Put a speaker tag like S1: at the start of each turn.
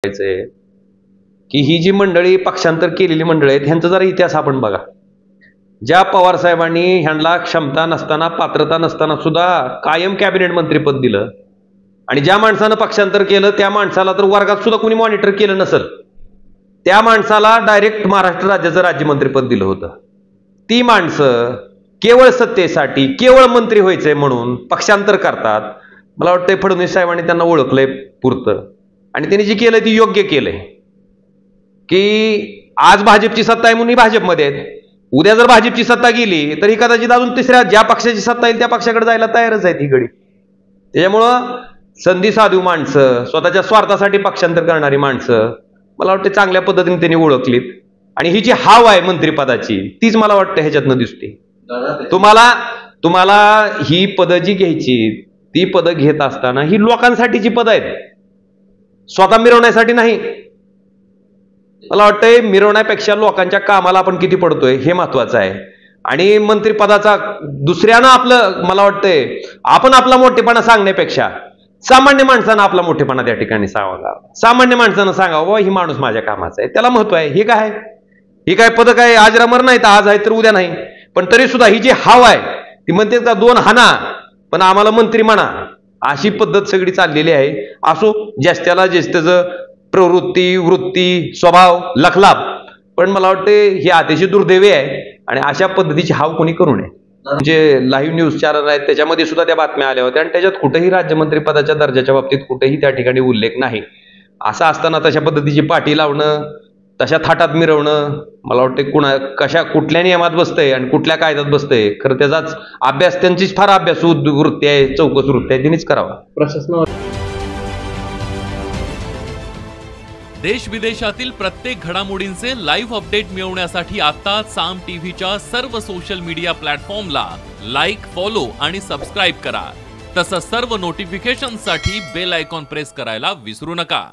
S1: आहे की ही जी मंडळी पक्षांतर केलेली मंडळी आहेत ह्यांचा जरा इतिहास आपण बघा। ज्या पवार साहेबांनी ह्यांना क्षमता नसताना पात्रता नसताना सुद्धा कायम कॅबिनेट मंत्रीपद दिलं आणि ज्या माणसानं पक्षांतर केलं त्या माणसाला तर वर्गात सुद्धा कोणी मॉनिटर केलं नसेल, त्या माणसाला डायरेक्ट महाराष्ट्र राज्याचं राज्यमंत्रीपद दिलं होतं। ती माणसं केवळ सत्तेसाठी केवळ मंत्री व्हायचंय म्हणून पक्षांतर करतात। मला वाटतंय फडणवीस साहेबांनी त्यांना ओळखलंय पुरतं आणि त्यांनी जे केलंय ते योग्य केलंय की आज भाजपची सत्ता आहे म्हणून भाजपमध्ये आहेत, उद्या जर भाजपची सत्ता गेली तर ही कदाचित अजून तिसऱ्या ज्या पक्षाची सत्ता येईल त्या पक्षाकडे जायला तयारच आहेत ही गडी। त्याच्यामुळं संधी साधू माणसं, स्वतःच्या स्वार्थासाठी पक्षांतर करणारी माणसं मला वाटतं चांगल्या पद्धतीने त्यांनी ओळखलीत आणि ही जी हाव आहे मंत्रिपदाची तीच मला वाटतं ह्याच्यातनं दिसते। तुम्हाला ही पदं जी घ्यायची ती पदं घेत असताना ही लोकांसाठीची पदं आहेत, स्वतः मिरवण्यासाठी नाही। मला वाटतंय मिरवण्यापेक्षा लोकांच्या कामाला आपण किती पडतोय हे महत्वाचं आहे। आणि मंत्रिपदाचा दुसऱ्यानं आपलं मला वाटतंय आपण आपला मोठेपणा सांगण्यापेक्षा सामान्य माणसानं आपला मोठेपणा त्या ठिकाणी सांगावा। सामान्य माणसानं सांगावं ही माणूस माझ्या कामाचा आहे, त्याला महत्व आहे। ही काय पद काय आज रमर नाही तर आज आहे तर उद्या नाही, पण तरी सुद्धा ही जी हाव आहे ती म्हणते का दोन हाना पण आम्हाला मंत्री म्हणा, अशी पद्धत सगळी चाललेली आहे। असो ज्याच्याला ज्याचं प्रवृत्ती वृत्ती स्वभाव लखलाभ, पण मला वाटते ही अतिशय दुर्दैवी आहे आणि अशा पद्धतीची हाव कोणी करू नये। जे लाईव्ह न्यूज चॅनल आहेत त्याच्यामध्ये सुद्धा त्या बातम्या आल्या होत्या आणि त्याच्यात कुठेही राज्यमंत्री पदाच्या दर्जाच्या बाबतीत कुठेही त्या ठिकाणी उल्लेख नाही। असं असताना तशा पद्धतीची पाठी लावणं, तशा थाटात मिरवणं मला वाटतं कुठल्या नियमात बसतंय आणि कुठल्या कायद्यात बसतंय, खरं त्याचाच अभ्यास त्यांचीच फार अभ्यासू वृत्ती आहे, चौकस वृत्ती आहे, तिनेच करावा।
S2: प्रशासनावर
S3: देश विदेशातील प्रत्येक घडामोडींचे लाईव्ह अपडेट मिळवण्यासाठी आता साम टीव्हीच्या सर्व सोशल मीडिया प्लॅटफॉर्मला लाईक, फॉलो आणि सबस्क्राईब करा। तसंच सर्व नोटिफिकेशनसाठी बेल आयकॉन प्रेस करायला विसरू नका।